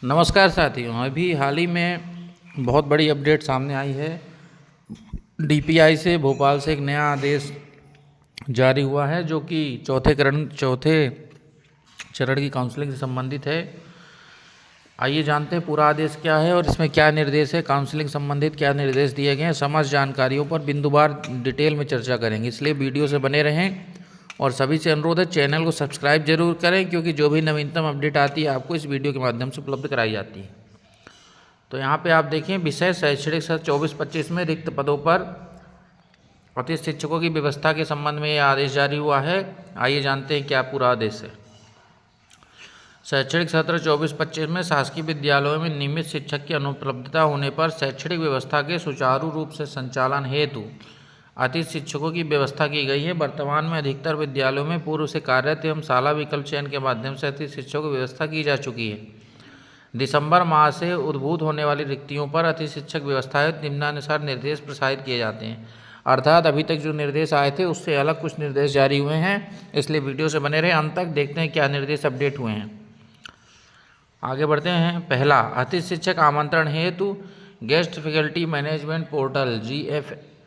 नमस्कार साथियों, अभी हाल ही में बहुत बड़ी अपडेट सामने आई है। डीपीआई से भोपाल से एक नया आदेश जारी हुआ है जो कि चौथे चरण की काउंसलिंग से संबंधित है। आइए जानते हैं पूरा आदेश क्या है और इसमें क्या निर्देश है, काउंसलिंग संबंधित क्या निर्देश दिए गए हैं। समस्त जानकारियों पर बिंदुवार डिटेल में चर्चा करेंगे, इसलिए वीडियो से बने रहें। और सभी से अनुरोध है चैनल को सब्सक्राइब जरूर करें, क्योंकि जो भी नवीनतम अपडेट आती है आपको इस वीडियो के माध्यम से उपलब्ध कराई जाती है। तो यहाँ पे आप देखें, विषय शैक्षणिक सत्र 24-25 में रिक्त पदों पर अतिथि शिक्षकों की व्यवस्था के संबंध में यह आदेश जारी हुआ है। आइए जानते हैं क्या पूरा आदेश है। शैक्षणिक सत्र 24-25 में शासकीय विद्यालयों में नियमित शिक्षक की अनुपलब्धता होने पर शैक्षणिक व्यवस्था के सुचारू रूप से संचालन हेतु अतिथि शिक्षकों की व्यवस्था की गई है। वर्तमान में अधिकतर विद्यालयों में पूर्व से कार्यरत एवं शाला विकल्प चयन के माध्यम से अतिथि शिक्षकों की व्यवस्था की जा चुकी है। दिसंबर माह से उद्भूत होने वाली रिक्तियों पर अतिथि शिक्षक व्यवस्था हेतु निम्नानुसार निर्देश प्रसारित किए जाते हैं। अर्थात अभी तक जो निर्देश आए थे उससे अलग कुछ निर्देश जारी हुए हैं, इसलिए वीडियो से बने रहे अंत तक। देखते हैं क्या निर्देश अपडेट हुए हैं। आगे बढ़ते हैं। पहला, अतिथि शिक्षक आमंत्रण हेतु guest faculty management portal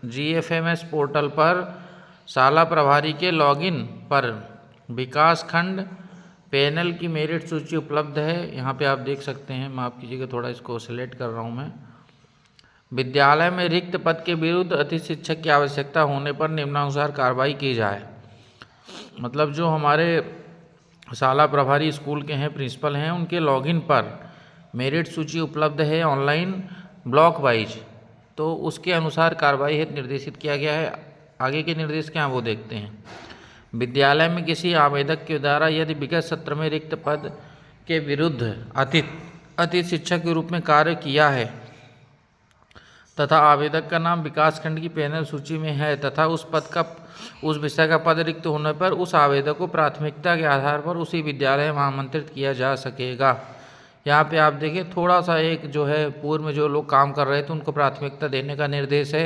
GFMS portal पर शाला प्रभारी के लॉगिन पर विकास खंड पैनल की मेरिट सूची उपलब्ध है। यहाँ पे आप देख सकते हैं, माफ़ कीजिएगा थोड़ा इसको सेलेक्ट कर रहा हूँ मैं। विद्यालय में रिक्त पद के विरुद्ध अतिथि शिक्षक की आवश्यकता होने पर निम्नानुसार कार्रवाई की जाए। मतलब जो हमारे शाला प्रभारी स्कूल के हैं, प्रिंसिपल हैं, उनके लॉगिन पर मेरिट सूची उपलब्ध है ऑनलाइन ब्लॉक वाइज, तो उसके अनुसार कार्रवाई हेतु निर्देशित किया गया है। आगे के निर्देश क्या हैं वो देखते हैं। विद्यालय में किसी आवेदक के द्वारा यदि विगत सत्र में रिक्त पद के विरुद्ध अतिथि शिक्षक के रूप में कार्य किया है तथा आवेदक का नाम विकास खंड की पैनल सूची में है तथा उस विषय का पद रिक्त होने पर उस आवेदक को प्राथमिकता के आधार पर उसी विद्यालय में आमंत्रित किया जा सकेगा। यहाँ पे आप देखिए थोड़ा सा एक जो है पूर्व में जो लोग काम कर रहे थे उनको प्राथमिकता देने का निर्देश है।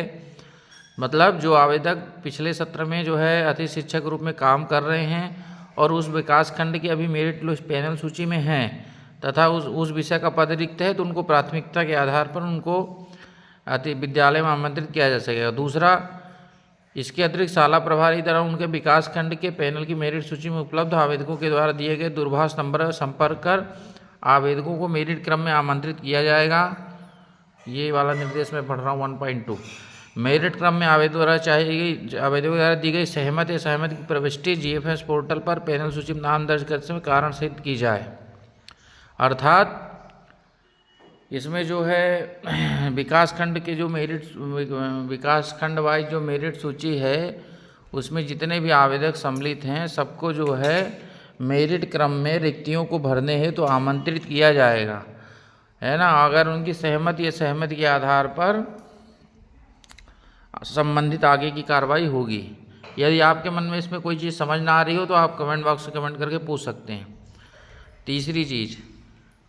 मतलब जो आवेदक पिछले सत्र में जो है अतिथि शिक्षक के रूप में काम कर रहे हैं और उस विकास खंड की अभी मेरिट लिस्ट पैनल सूची में हैं तथा उस विषय का पद रिक्त है, तो उनको प्राथमिकता के आधार पर उनको विद्यालय में आमंत्रित किया जा सकेगा। दूसरा, इसके अतिरिक्त शाला प्रभारी द्वारा उनके विकास खंड के पैनल की मेरिट सूची में उपलब्ध आवेदकों के द्वारा दिए गए दूरभाष नंबर पर संपर्क कर आवेदकों को मेरिट क्रम में आमंत्रित किया जाएगा। ये वाला निर्देश मैं पढ़ रहा हूँ 1.2। मेरिट क्रम में आवेदकों द्वारा दी गई सहमत या सहमति की प्रविष्टि GFMS पोर्टल पर पैनल सूची में नाम दर्ज करते समय कारण सहित की जाए। अर्थात इसमें जो है विकास खंड के जो विकास खंड वाइज जो मेरिट सूची है उसमें जितने भी आवेदक सम्मिलित हैं सबको जो है मेरिट क्रम में रिक्तियों को भरने हेतु तो आमंत्रित किया जाएगा, है ना। अगर उनकी सहमति या सहमति के आधार पर संबंधित आगे की कार्रवाई होगी। यदि आपके मन में इसमें कोई चीज़ समझ ना आ रही हो तो आप कमेंट बॉक्स में कमेंट करके पूछ सकते हैं। तीसरी चीज़,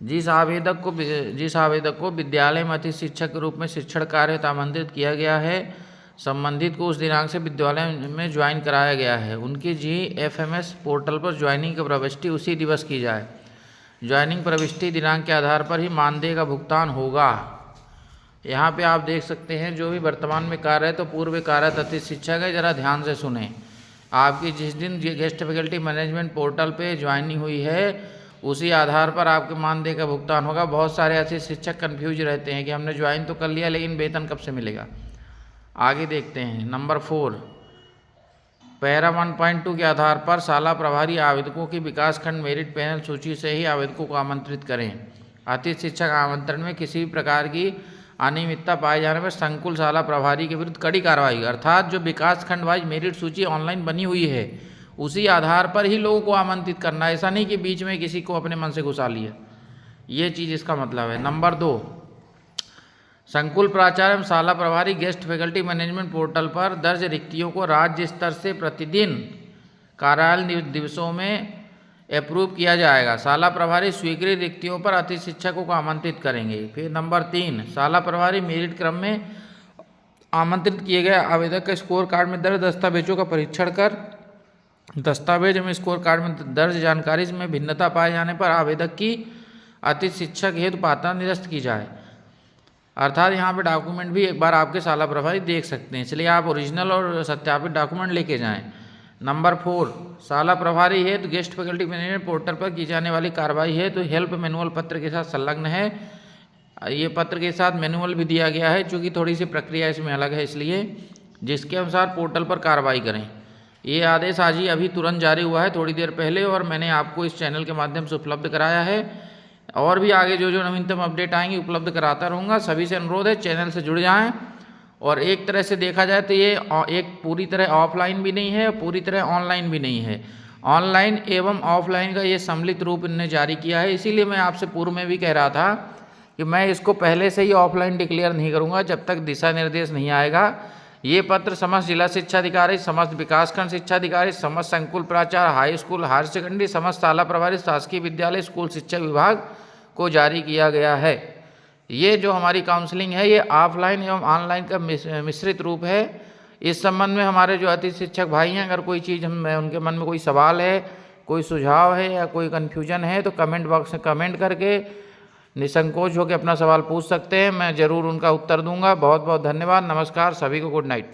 जिस आवेदक को विद्यालय में अतिथि शिक्षक के रूप में शिक्षण कार्य आमंत्रित किया गया है, संबंधित को उस दिनांक से विद्यालय में ज्वाइन कराया गया है, उनकी GFMS पोर्टल पर ज्वाइनिंग की प्रविष्टि उसी दिवस की जाए। ज्वाइनिंग प्रविष्टि दिनांक के आधार पर ही मानदेय का भुगतान होगा। यहाँ पे आप देख सकते हैं जो भी वर्तमान में कार्य है तो पूर्व कार्यरत अतिथि शिक्षक है, ज़रा ध्यान से सुने। आपकी जिस दिन गेस्ट फैकल्टी मैनेजमेंट पोर्टल पे ज्वाइनिंग हुई है उसी आधार पर आपके मानदेय का भुगतान होगा। बहुत सारे अतिथि शिक्षक कन्फ्यूज रहते हैं कि हमने ज्वाइन तो कर लिया लेकिन वेतन कब से मिलेगा। आगे देखते हैं। नंबर 4, पैरा 1.2 के आधार पर शाला प्रभारी आवेदकों की विकास खंड मेरिट पैनल सूची से ही आवेदकों को आमंत्रित करें। अतिथि शिक्षक आमंत्रण में किसी भी प्रकार की अनियमितता पाए जाने पर संकुल शाला प्रभारी के विरुद्ध कड़ी कार्रवाई। अर्थात जो विकास खंड वाइज मेरिट सूची ऑनलाइन बनी हुई है उसी आधार पर ही लोगों को आमंत्रित करना है, ऐसा नहीं कि बीच में किसी को अपने मन से घुसा लिया। ये चीज़ इसका मतलब है। नंबर 2, संकुल प्राचार्य एवं शाला प्रभारी गेस्ट फैकल्टी मैनेजमेंट पोर्टल पर दर्ज रिक्तियों को राज्य स्तर से प्रतिदिन कार्यालय दिवसों में अप्रूव किया जाएगा। शाला प्रभारी स्वीकृत रिक्तियों पर अतिथि शिक्षकों को आमंत्रित करेंगे। फिर नंबर 3, शाला प्रभारी मेरिट क्रम में आमंत्रित किए गए आवेदक के स्कोर कार्ड में दर्ज दस्तावेजों का परीक्षण कर दस्तावेज में स्कोर कार्ड में दर्ज जानकारी में भिन्नता पाए जाने पर आवेदक की अतिथि शिक्षक हेतु पात्रता निरस्त की जाए। अर्थात यहाँ पे डॉक्यूमेंट भी एक बार आपके शाला प्रभारी देख सकते हैं, इसलिए आप ओरिजिनल और सत्यापित डॉक्यूमेंट लेके जाएं। नंबर 4, शाला प्रभारी हेतु गेस्ट फैकल्टी मैनेजमेंट पोर्टल पर की जाने वाली कार्रवाई है तो हेल्प मैनुअल पत्र के साथ संलग्न है। ये पत्र के साथ मैनुअल भी दिया गया है, चूँकि थोड़ी सी प्रक्रिया इसमें अलग है, इसलिए जिसके अनुसार पोर्टल पर कार्रवाई करें। ये आदेश आज ही अभी तुरंत जारी हुआ है, थोड़ी देर पहले, और मैंने आपको इस चैनल के माध्यम से उपलब्ध कराया है। और भी आगे जो नवीनतम अपडेट आएंगी उपलब्ध कराता रहूँगा। सभी से अनुरोध है चैनल से जुड़ जाएं। और एक तरह से देखा जाए तो ये एक पूरी तरह ऑफलाइन भी नहीं है और पूरी तरह ऑनलाइन भी नहीं है, ऑनलाइन एवं ऑफलाइन का ये सम्मिलित रूप इन्होंने जारी किया है। इसीलिए मैं आपसे पूर्व में भी कह रहा था कि मैं इसको पहले से ही ऑफलाइन डिक्लेयर नहीं करूँगा जब तक दिशा निर्देश नहीं आएगा। ये पत्र समस्त जिला शिक्षा अधिकारी, समस्त विकासखंड शिक्षा अधिकारी, समस्त संकुल प्राचार्य, हाई स्कूल, हायर सेकेंडरी, समस्त शाला प्रभारी, शासकीय विद्यालय, स्कूल शिक्षा विभाग को जारी किया गया है। ये जो हमारी काउंसलिंग है ये ऑफलाइन एवं ऑनलाइन का मिश्रित रूप है। इस संबंध में हमारे जो अतिथि शिक्षक भाई हैं, अगर कोई चीज़ उनके मन में कोई सवाल है, कोई सुझाव है या कोई कन्फ्यूजन है तो कमेंट बॉक्स में कमेंट करके निसंकोच होकर अपना सवाल पूछ सकते हैं। मैं ज़रूर उनका उत्तर दूंगा। बहुत बहुत धन्यवाद। नमस्कार, सभी को गुड नाइट।